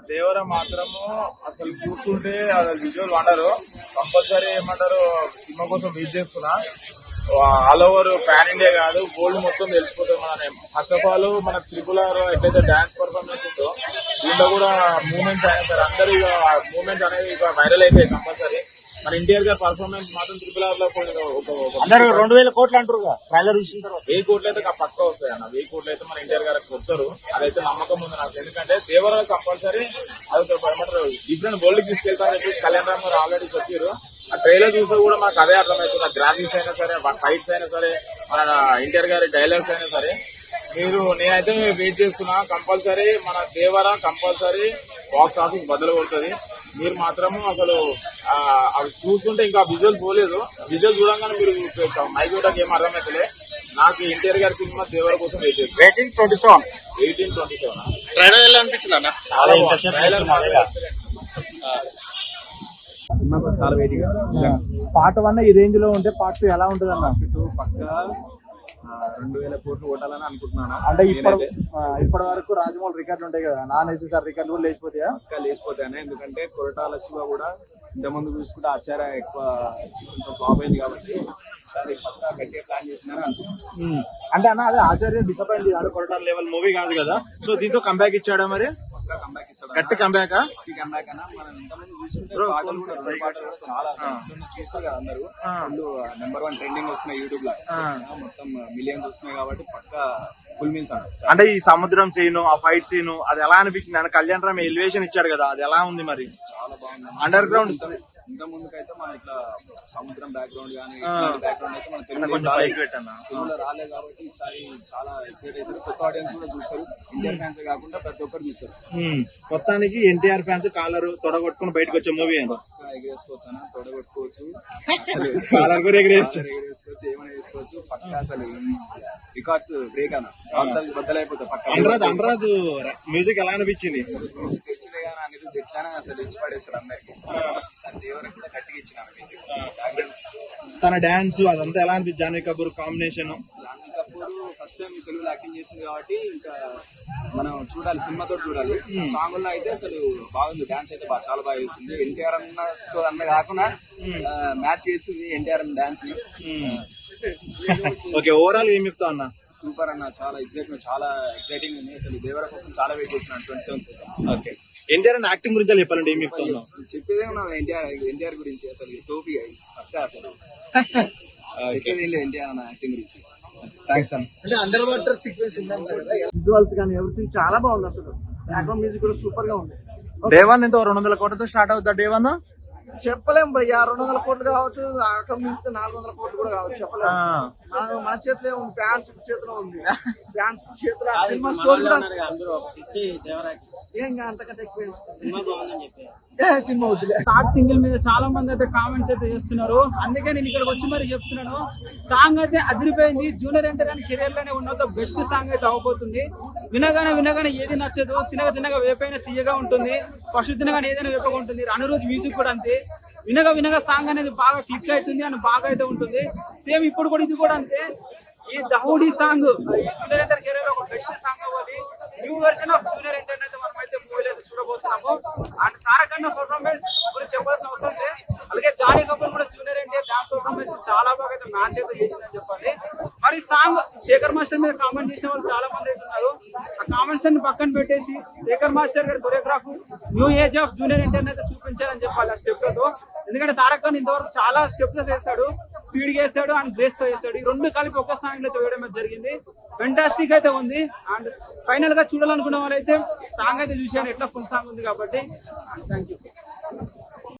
దేవర మాత్రము అసలు చూస్తుంటే అసలు విజువల్ వండరు. కంపల్సరీ ఏమంటారు సినిమా కోసం వెయిట్ చేస్తున్నా. ఆల్ ఓవర్ పాన్ ఇండియా కాదు వరల్డ్ మొత్తం తెలిసిపోతుంది. మన ఫస్ట్ ఆఫ్ ఆల్ మన త్రిపుల్ ఎట్లయితే డాన్స్ పర్ఫార్మెన్స్ ఉందో దీంట్లో కూడా మూమెంట్స్ అయినా సరే అందరు మూమెంట్స్ అనేది ఇక వైరల్ అయితే కంపల్సరీ. మన ఎన్టీఆర్ గారి పర్ఫార్మెన్స్ మాత్రం త్రిపుల్ లో అందరూ 2000 కోట్లు అంటారు ట్రైలర్ చూసిన తర్వాత. 1000 కోట్లు అయితే పక్క వస్తాయి అన్న. 1000 కోట్లు అయితే మన ఎన్టీఆర్ గారికి కొడతారు. అదైతే నమ్మకం ఉంది నాకు. ఎందుకంటే దేవర కంపల్సరీ అది ఏమంటారు డిఫరెంట్ వరల్డ్ తీసుకెళ్తారని చెప్పి కళ్యాణ్ రామ్ గారు ఆల్రెడీ చెప్పారు. ఆ ట్రైలర్ చూస్తే కూడా మాకు అదే అర్థమవుతుంది. గ్రాఫిక్స్ అయినా సరే ఫైట్స్ అయినా సరే మన ఎన్టీఆర్ గారి డైలాగ్స్ అయినా సరే నేనైతే వెయిట్ చేస్తున్నా. కంపల్సరీ మన దేవర కంపల్సరీ బాక్స్ ఆఫీస్ బదులు కొడుతుంది. మీరు మాత్రము అసలు అవి చూస్తుంటే ఇంకా విజువల్ పోలేదు. విజువల్ చూడంగానే మీరు మైక్ కూడా ఏం అర్థమవుతలే. నాకు ఎన్టీఆర్ గారి సినిమా దేవర కోసం వెయిట్ చేస్తాను. 1827 ట్రైలర్ ఎలా అనిపించింది అన్న? చాలా ట్రైలర్ చాలా వెయిటింగ్. పార్ట్ 1 ఈ రేంజ్ లో ఉంటే పార్ట్ 2 ఎలా ఉంటది అన్న? పక్క 2000 కోట్లు కొట్టాలని అనుకుంటున్నాను. అంటే ఇప్పటి వరకు రాజమౌళి రికార్డులు ఉంటాయి కదా, నాన్ ఎస్ఎస్ఆర్ రికార్డులు కూడా లేచిపోతాయా? లేచిపోతాయని. ఎందుకంటే కొరటాల శివ కూడా ఇంతకుముందు చూసుకుంటే ఆచార్య ఎక్కువ కొంచెం ఫ్లాప్ అయింది కాబట్టి ఈసారి పక్కా గట్టిగా ప్లాన్ చేసిందని అనుకుంటున్నాను. అంటే అన్న అదే ఆచార్య డిసప్పాయింట్ చేశాడు. కొరటాల లెవెల్ మూవీ కాదు కదా, సో దీంతో కంబ్యాక్ ఇచ్చాడా మరి? పక్కా కంబ్యాక్ ఇస్తాడు. గట్టి కంబ్యాక్ కంబ్యాక్ అన్న. మనం ఇంతకుముందు చూసుకుంటే పాటలు కూడా 2 పాటలు చాలా చూస్తారు కదా అందరూ. నెంబర్ 1 ట్రెండింగ్ వస్తున్నాయి యూట్యూబ్ లో, మొత్తం మిలియన్స్ వస్తున్నాయి కాబట్టి పక్కా ఫుల్ మీన్స్ అంటే ఈ సముద్రం సీను, ఆ ఫైట్ సీను అది ఎలా అనిపించింది? అంటే కళ్యాణ్ రామ్ ఎలివేషన్ ఇచ్చాడు కదా, అది ఎలా ఉంది మరి? చాలా బాగుంది. అండర్ గ్రౌండ్ ఇంత ముందుకైతే మన ఇట్లా సముద్రం బ్యాక్గ్రౌండ్ కానీ బ్యాక్గ్రౌండ్ అయితే మన తెలుగులో రాలేదు కాబట్టి ఈసారి చాలా ఎక్సైట్ అవుతారు. కొత్త ఆడియన్స్ కూడా చూస్తారు. ఇండియన్ ఫ్యాన్స్ కాకుండా ప్రతి ఒక్కరు చూస్తారు. మొత్తానికి ఎన్టీఆర్ ఫ్యాన్స్ కాలర్ తొడగొట్టుకుని బయటకు వచ్చే మూవీ అండి. ఎగరేసుకోవచ్చు అన్న, తొడగొట్టుకోవచ్చు, కాలర్ కూడా ఎగరేసుకోవచ్చు, ఏమైనా వేసుకోవచ్చు. పక్కా అసలు రికార్డ్స్ బ్రేక్ అన్న. బద్దలైపోతాయి పక్క. అనురాధ్ మ్యూజిక్ ఎలా అనిపించింది? మ్యూజిక్ తెలిసిందే కానీ అనేది ఎట్లానే అసలు ఇచ్చి పడేస్తారు అందరికి. దేవరకు కూడా గట్టిగా ఇచ్చినాను మ్యూజిక్. తన డాన్స్ అదంతా ఎలా అనిపించింది? Janhvi Kapoor combination. Janhvi Kapoor first time తెలుగులో యాక్టింగ్ చేసింది కాబట్టి ఇంకా మనం చూడాలి, సినిమాతో చూడాలి. సాంగ్ లో అయితే అసలు బాగుంది. డాన్స్ అయితే చాలా బాగా చేస్తుంది. ఎన్టీఆర్ అన్న కాకుండా మ్యాచ్ చేస్తుంది ఎన్టీఆర్ అన్న డాన్స్ ని. ఓకే, ఓవరాల్ ఏం చెప్తా అన్న? సూపర్ అన్న. చాలా ఎక్సైటింగ్ ఉంది. అసలు దేవర కోసం చాలా వెయిట్ చేస్తున్నాను 27 కోసం. ఓకే, ఎన్టీఆర్ యాక్టింగ్ గురించి చెప్పాలంటే ఏం చెప్తాను? చెప్పేదే ఉన్నాను ఎన్టీఆర్ గురించి. అసలు టోపీ పక్కా అసలు చెప్పేది ఏం లేదు ఎన్టీఆర్ అన్న యాక్టింగ్ గురించి. థ్యాంక్స్ అన్న. అంటే అండర్ వాటర్ సీక్వెన్స్ విజువల్స్ కానీ ఎవ్రీథింగ్ చాలా బాగుంది. అసలు బ్యాక్గ్రౌండ్ మ్యూజిక్ కూడా సూపర్ గా ఉంది. దేవన్ ఎంతో 200 కోట్లతో స్టార్ట్ అవుతా డేవన్ చెప్పలేం భయ్యా. 200 కోట్లు కావచ్చు, అక్కడ మించితే 400 కోట్లు కూడా కావచ్చు, చెప్పలేము. మన చేతిలో ఉంది, ఫ్యాన్స్ చేతిలో ఉంది. ఫ్యాన్స్ చేతిలో సినిమా స్టోరీ కూడా ఏం అంతకంటే ఎక్కువ సినిమా వద్దులే. స్టార్ట్ సింగిల్ మీద చాలా మంది అయితే కామెంట్స్ అయితే చేస్తున్నారు. అందుకే నేను ఇక్కడికి వచ్చి మరి చెప్తున్నాను, సాంగ్ అయితే అదిరిపోయింది. జూనియర్ ఎన్టీఆర్ అని కెరియర్ లోనే ఉన్న బెస్ట్ సాంగ్ అయితే అవబోతుంది. వినగానే ఏది నచ్చదు, తినగా వేపైనా తీయగా ఉంటుంది, పశు తినగానే ఏదైనా వేపగా ఉంటుంది. అనిరుద్ మ్యూజిక్ కూడా అంతే. వినగా సాంగ్ అనేది బాగా క్లిక్ అవుతుంది అని బాగా అయితే ఉంటుంది. సేమ్ ఇప్పుడు కూడా ఇది కూడా అంతే. ఈ దహుడి సాంగ్ జూనియర్ ఎన్టీఆర్ కెరీర్ లో ఒక బెస్ట్ సాంగ్ అవ్వాలి. New version of junior NTR అయితే మనం అయితే మూవీలో అయితే చూడబోతున్నాము. అండ్ తారక్ అన్న పర్ఫార్మెన్స్ గురించి చెప్పాల్సిన అవసరం లేదు. అలాగే జానీ కపూర్ కూడా జూనియర్ ఎన్టీఆర్ డాన్స్ పర్ఫార్మెన్స్ చాలా బాగా అయితే మ్యాచ్ అయితే చేసిందని చెప్పాలి. మరి సాంగ్ శేఖర్ మాస్టర్ మీద కామెంట్ చేసిన వాళ్ళు చాలా మంది అయితే ఉన్నారు. ఆ కామెంట్స్ అన్ని పక్కన పెట్టేసి శేఖర్ మాస్టర్ గారి choreograph new age of junior NTR అయితే చూపించాలని చెప్పాలి ఆ స్టెప్లతో. ఎందుకంటే తారక్ ఖాన్ ఇంతవరకు చాలా స్టెప్స్ వేస్తాడు, స్పీడ్ గా వేస్తాడు అండ్ గ్రేస్ తో వేస్తాడు. ఈ రెండు కలిపి ఒక్క సాంగ్ అయితే వేయడం జరిగింది. ఫెంటాస్టిక్ అయితే ఉంది. అండ్ ఫైనల్ గా చూడాలనుకున్న వాళ్ళైతే సాంగ్ అయితే చూసాను, ఎట్లా ఫుల్ సాంగ్ ఉంది కాబట్టి. Thank you.